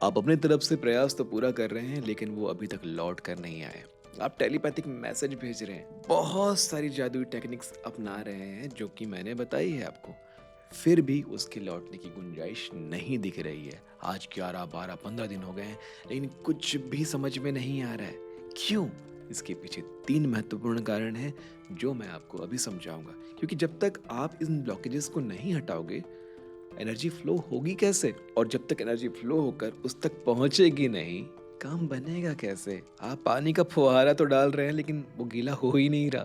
आप अपनी तरफ से प्रयास तो पूरा कर रहे हैं लेकिन वो अभी तक लौट कर नहीं आए। आप टेलीपैथिक मैसेज भेज रहे हैं, बहुत सारी जादुई टेक्निक्स अपना रहे हैं जो कि मैंने बताई है आपको, फिर भी उसके लौटने की गुंजाइश नहीं दिख रही है। आज 11, 12, 15 दिन हो गए हैं लेकिन कुछ भी समझ में नहीं आ रहा है। क्यों? इसके पीछे 3 महत्वपूर्ण कारण हैं जो मैं आपको अभी समझाऊंगा, क्योंकि जब तक आप इन ब्लॉकेजेस को नहीं हटाओगे एनर्जी फ्लो होगी कैसे? और जब तक एनर्जी फ्लो होकर उस तक पहुंचेगी नहीं, काम बनेगा कैसे? आप पानी का फुहारा तो डाल रहे हैं लेकिन वो गीला हो ही नहीं रहा,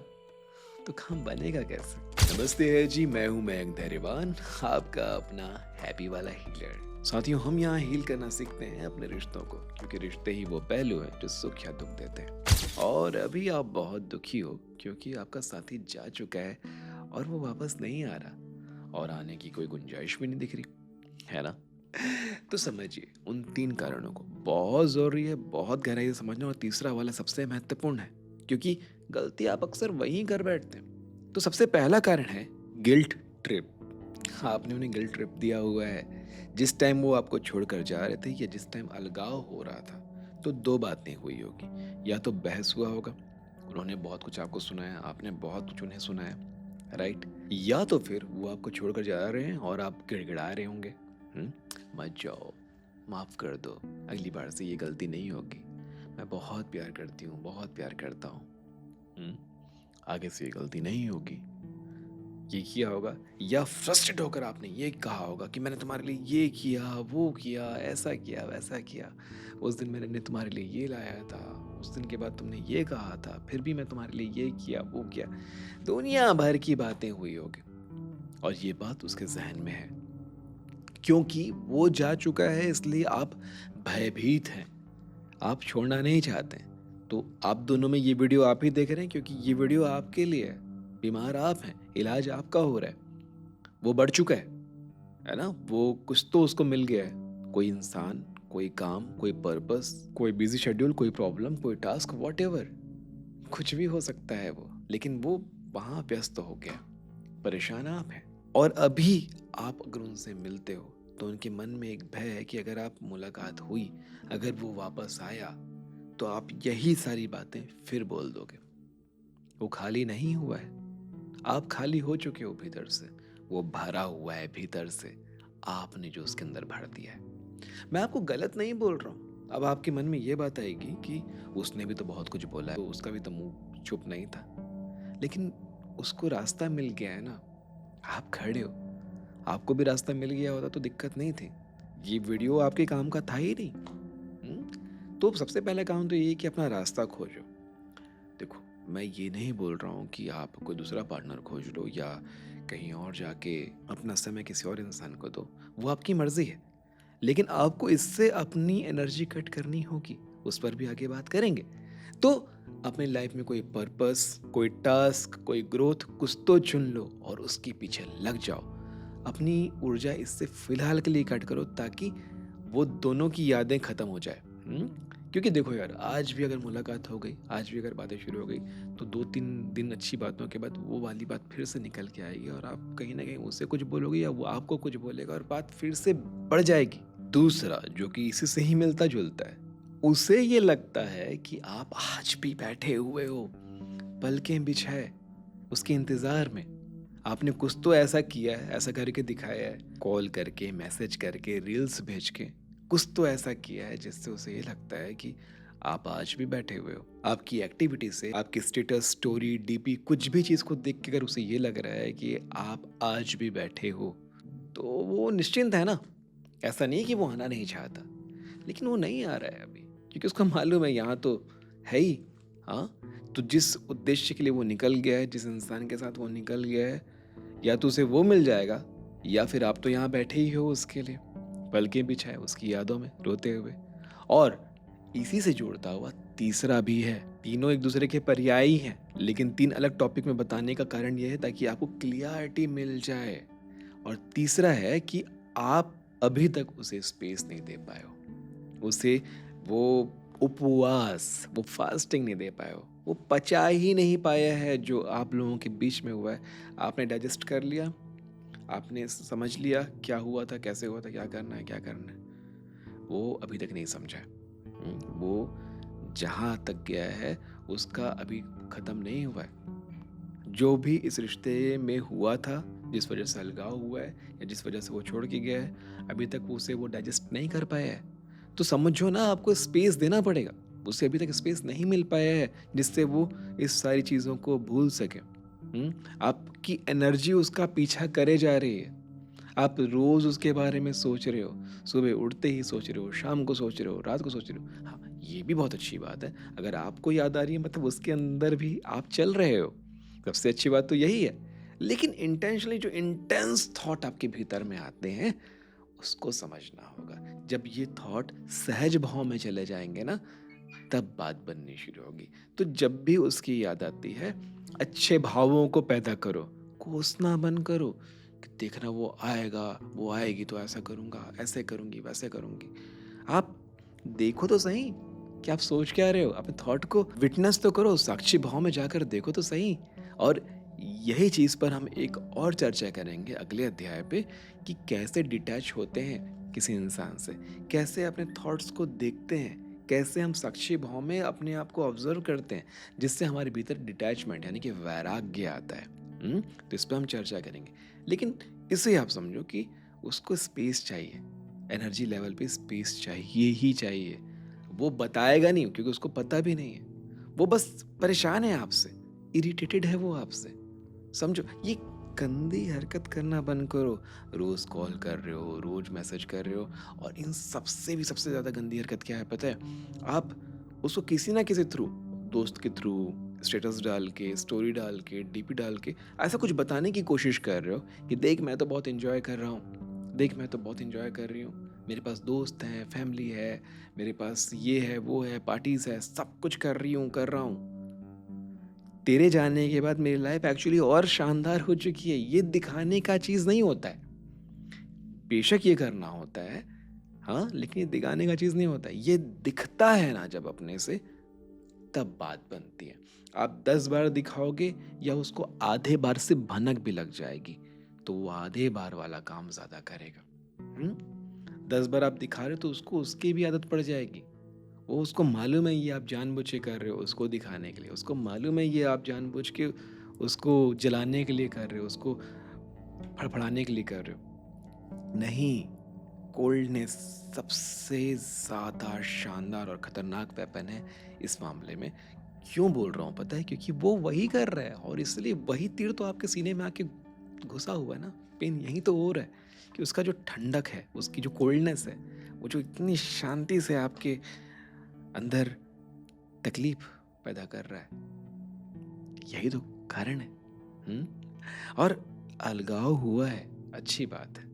तो काम बनेगा कैसे? नमस्ते है जी, मैं हूं मयंक धैर्यवान, आपका अपना हैप्पी वाला हीलर। साथियों, हम यहाँ हील करना सीखते हैं अपने रिश्तों को, क्योंकि रिश्ते ही वो पहलू हैं जो सुख या दुख देते हैं। और अभी आप बहुत दुखी हो क्योंकि आपका साथी जा चुका है और वो वापस नहीं आ रहा, और आने की कोई गुंजाइश भी नहीं दिख रही, है ना? तो समझिए उन 3 कारणों को, बहुत ज़रूरी है, बहुत गहराई से समझना, और तीसरा वाला सबसे महत्वपूर्ण है, क्योंकि गलती आप अक्सर वहीं कर बैठते हैं। तो सबसे पहला कारण है गिल्ट ट्रिप। आपने उन्हें गिल्ट ट्रिप दिया हुआ है। जिस टाइम वो आपको छोड़कर जा रहे थे या जिस टाइम अलगाव हो रहा था, तो 2 बातें हुई होगी। या तो बहस हुआ होगा, उन्होंने बहुत कुछ आपको सुनाया, आपने बहुत कुछ उन्हें सुनाया, राइट? या तो फिर वो आपको छोड़कर जा रहे हैं और आप गिड़गिड़ा रहे होंगे, "हुँ, मत जाओ, माफ़ कर दो, अगली बार से ये गलती नहीं होगी। मैं बहुत प्यार करती हूँ, बहुत प्यार करता हूँ। हुँ, आगे से ये गलती नहीं होगी।" ये किया होगा। या फ्रस्ट्रेट होकर आपने ये कहा होगा कि मैंने तुम्हारे लिए ये किया, वो किया, ऐसा किया, वैसा किया। उस दिन मैंने तुम्हारे लिए ये लाया था, उस दिन के बाद तुमने ये कहा था, फिर भी मैं तुम्हारे लिए ये किया, वो किया। दुनिया भर की बातें हुई होगी और ये बात उसके ज़हन में है। क्योंकि वो जा चुका है इसलिए आप भयभीत हैं। आप छोड़ना नहीं चाहते हैं। तो आप दोनों में ये वीडियो आप ही देख रहे हैं क्योंकि ये वीडियो आपके लिए है। बीमार आप हैं, इलाज आपका हो रहा है। वो बढ़ चुका है ना? वो कुछ तो उसको मिल गया है। कोई इंसान, कोई काम, कोई पर्पस, कोई बिज़ी शेड्यूल, कोई प्रॉब्लम, कोई टास्क, व्हाटएवर, कुछ भी हो सकता है वो। लेकिन वो वहाँ व्यस्त हो गया। परेशान आप हैं। और अभी आप अगर उनसे मिलते हो तो उनके मन में एक भय है कि अगर आप मुलाकात हुई, अगर वो वापस आया, तो आप यही सारी बातें फिर बोल दोगे। वो खाली नहीं हुआ है, आप खाली हो चुके हो भीतर से। वो भरा हुआ है भीतर से, आपने जो उसके अंदर भर दिया है। मैं आपको गलत नहीं बोल रहा हूँ। अब आपके मन में ये बात आएगी कि उसने भी तो बहुत कुछ बोला है, तो उसका भी तो मुंह चुप नहीं था। लेकिन उसको रास्ता मिल गया है ना, आप खड़े हो। आपको भी रास्ता मिल गया होता तो दिक्कत नहीं थी। ये वीडियो आपके काम का था ही नहीं। तो सबसे पहला काम तो ये है कि अपना रास्ता खोजो। देखो, मैं ये नहीं बोल रहा हूँ कि आप कोई दूसरा पार्टनर खोज लो या कहीं और जाके अपना समय किसी और इंसान को दो, वो आपकी मर्जी है। लेकिन आपको इससे अपनी एनर्जी कट करनी होगी, उस पर भी आगे बात करेंगे। तो अपनी लाइफ में कोई पर्पस, कोई टास्क, कोई ग्रोथ कुछ तो चुन लो और उसके पीछे लग जाओ। अपनी ऊर्जा इससे फिलहाल के लिए कट करो ताकि वो दोनों की यादें खत्म हो जाए। क्योंकि देखो यार, आज भी अगर मुलाकात हो गई, आज भी अगर बातें शुरू हो गई, तो 2-3 दिन अच्छी बातों के बाद वो वाली बात फिर से निकल के आएगी और आप कहीं ना कहीं उससे कुछ बोलोगे या वो आपको कुछ बोलेगा और बात फिर से बढ़ जाएगी। दूसरा, जो कि इसी से ही मिलता जुलता है, उसे ये लगता है कि आप आज भी बैठे हुए हो पलकें बिछाए उसके इंतजार में। आपने कुछ तो ऐसा किया है, ऐसा करके दिखाया है, कॉल करके, मैसेज करके, रील्स भेज के, कुछ तो ऐसा किया है जिससे उसे ये लगता है कि आप आज भी बैठे हुए हो। आपकी एक्टिविटी से, आपकी स्टेटस, स्टोरी, डीपी, कुछ भी चीज़ को देख के अगर उसे ये लग रहा है कि आप आज भी बैठे हो, तो वो निश्चिंत है ना। ऐसा नहीं कि वो आना नहीं चाहता, लेकिन वो नहीं आ रहा है अभी, क्योंकि उसको मालूम है यहाँ तो है ही। हाँ, तो जिस उद्देश्य के लिए वो निकल गया है, जिस इंसान के साथ वो निकल गया है, या तो उसे वो मिल जाएगा या फिर आप तो यहाँ बैठे ही हो उसके लिए, पलकें बिछाए उसकी यादों में रोते हुए। और इसी से जुड़ता हुआ तीसरा भी है। तीनों एक दूसरे के पर्यायी हैं, लेकिन 3 अलग टॉपिक में बताने का कारण यह है ताकि आपको क्लियरिटी मिल जाए। और तीसरा है कि आप अभी तक उसे स्पेस नहीं दे पाए हो, उसे वो उपवास, वो फास्टिंग नहीं दे पाए हो, वो पचा ही नहीं पाया है जो आप लोगों के बीच में हुआ है। आपने डाइजेस्ट कर लिया, आपने समझ लिया क्या हुआ था, कैसे हुआ था, क्या करना है, क्या करना है, वो अभी तक नहीं समझा है। वो जहाँ तक गया है उसका अभी ख़त्म नहीं हुआ है। जो भी इस रिश्ते में हुआ था, जिस वजह से अलगाव हुआ है या जिस वजह से वो छोड़ के गया है, अभी तक उसे वो डाइजेस्ट नहीं कर पाया है। तो समझो ना, आपको स्पेस देना पड़ेगा। उसे अभी तक स्पेस नहीं मिल पाया है जिससे वो इस सारी चीज़ों को भूल सके। आपकी एनर्जी उसका पीछा करे जा रही है। आप रोज़ उसके बारे में सोच रहे हो, सुबह उठते ही सोच रहे हो, शाम को सोच रहे हो, रात को सोच रहे हो। हाँ, ये भी बहुत अच्छी बात है। अगर आपको याद आ रही है मतलब उसके अंदर भी आप चल रहे हो। सबसे अच्छी बात तो यही है। लेकिन इंटेंशनली जो इंटेंस थॉट आपके भीतर में आते हैं, उसको समझना होगा। जब ये थॉट सहज भाव में चले जाएँगे ना, तब बात बननी शुरू होगी। तो जब भी उसकी याद आती है, अच्छे भावों को पैदा करो, कोसना बंद करो कि देखना वो आएगा, वो आएगी तो ऐसा करूँगा, ऐसे करूँगी, वैसे करूँगी। आप देखो तो सही कि आप सोच क्या रहे हो, अपने थॉट को विटनेस तो करो, साक्षी भाव में जाकर देखो तो सही। और यही चीज़ पर हम एक और चर्चा करेंगे अगले अध्याय पे कि कैसे डिटैच होते हैं किसी इंसान से, कैसे अपने थॉट्स को देखते हैं, कैसे हम साक्षी भाव में अपने आप को ऑब्जर्व करते हैं, जिससे हमारे भीतर डिटैचमेंट यानी कि वैराग्य आता है। तो इस पर हम चर्चा करेंगे। लेकिन इसे आप समझो कि उसको स्पेस चाहिए, एनर्जी लेवल पे स्पेस चाहिए ही चाहिए। वो बताएगा नहीं क्योंकि उसको पता भी नहीं है। वो बस परेशान है आपसे, इरिटेटेड है वो आपसे। समझो, ये गंदी हरकत करना बंद करो। रोज कॉल कर रहे हो, रोज मैसेज कर रहे हो, और इन सबसे भी सबसे ज्यादा गंदी हरकत क्या है पता है? आप उसको किसी ना किसी थ्रू, दोस्त के थ्रू, स्टेटस डाल के, स्टोरी डाल के, डीपी डाल के ऐसा कुछ बताने की कोशिश कर रहे हो कि देख मैं तो बहुत इंजॉय कर रहा हूँ, देख मैं तो बहुत इंजॉय कर रही हूँ, मेरे पास दोस्त हैं, फैमिली है, मेरे पास ये है, वो है, पार्टीज है, सब कुछ कर रही हूँ, कर रहा हूँ। तेरे जाने के बाद मेरी लाइफ एक्चुअली और शानदार हो चुकी है। ये दिखाने का चीज़ नहीं होता है। बेशक ये करना होता है, हाँ, लेकिन ये दिखाने का चीज़ नहीं होता है। ये दिखता है ना जब अपने से, तब बात बनती है। आप 10 बार दिखाओगे या उसको आधे बार से भनक भी लग जाएगी, तो वो आधे बार वाला काम ज़्यादा करेगा। 10 बार आप दिखा रहे हो तो उसको उसकी भी आदत पड़ जाएगी। वो उसको मालूम है ये आप जानबूझ के कर रहे हो उसको दिखाने के लिए, उसको मालूम है ये आप जानबूझ के उसको जलाने के लिए कर रहे हो, उसको फड़फड़ाने के लिए कर रहे हो। नहीं, कोल्डनेस सबसे ज़्यादा शानदार और ख़तरनाक वेपन है इस मामले में। क्यों बोल रहा हूँ पता है? क्योंकि वो वही कर रहा है, और इसलिए वही तीर तो आपके सीने में आके घुसा हुआ है ना। पेन यही तो हो रहा है कि उसका जो ठंडक है, उसकी जो कोल्डनेस है, वो जो इतनी शांति से आपके अंदर तकलीफ पैदा कर रहा है, यही तो कारण है। हम्म और अलगाव हुआ है, अच्छी बात है।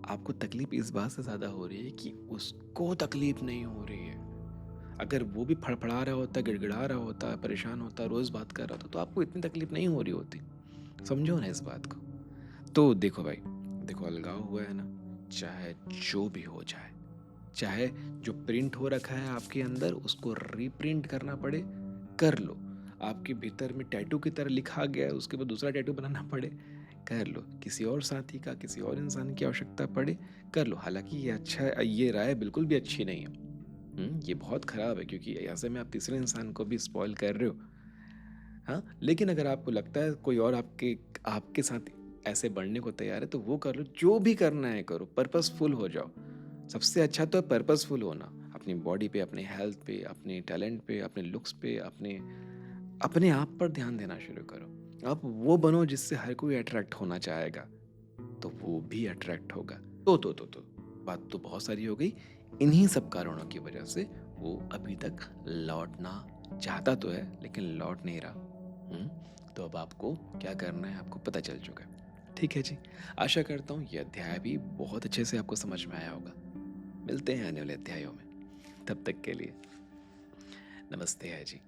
आपको तकलीफ इस बात से ज्यादा हो रही है कि उसको तकलीफ नहीं हो रही है। अगर वो भी फड़फड़ा रहा होता, गिड़गिड़ा रहा होता, परेशान होता, रोज बात कर रहा था, तो आपको इतनी तकलीफ नहीं हो रही होती। समझो ना इस बात को। तो देखो भाई, देखो अलगाव हुआ है ना, चाहे जो भी हो जाए, चाहे जो प्रिंट हो रखा है आपके अंदर उसको रीप्रिंट करना पड़े, कर लो। आपके भीतर में टैटू की तरह लिखा गया है, उसके बाद दूसरा टैटू बनाना पड़े, कर लो। किसी और साथी का, किसी और इंसान की आवश्यकता पड़े, कर लो। हालांकि ये राय बिल्कुल भी अच्छी नहीं है। ये बहुत खराब है, क्योंकि ऐसे में आप तीसरे इंसान को भी स्पॉइल कर रहे हो। हाँ, लेकिन अगर आपको लगता है कोई और आपके आपके साथ ऐसे बढ़ने को तैयार है, तो वो कर लो। जो भी करना है करो, पर्पसफुल हो जाओ। सबसे अच्छा तो है पर्पसफुल होना, अपनी बॉडी पे, अपने हेल्थ पे, अपने टैलेंट पे, अपने लुक्स पे, अपने अपने आप पर ध्यान देना शुरू करो। आप वो बनो जिससे हर कोई अट्रैक्ट होना चाहेगा, तो वो भी अट्रैक्ट होगा। तो बात तो बहुत सारी हो गई। इन्हीं सब कारणों की वजह से वो अभी तक लौटना चाहता तो है, लेकिन लौट नहीं रहा। तो अब आपको क्या करना है आपको पता चल चुका है। ठीक है जी, आशा करता हूँ यह अध्याय भी बहुत अच्छे से आपको समझ में आया होगा। मिलते हैं आने वाले अध्यायों में, तब तक के लिए नमस्ते है जी।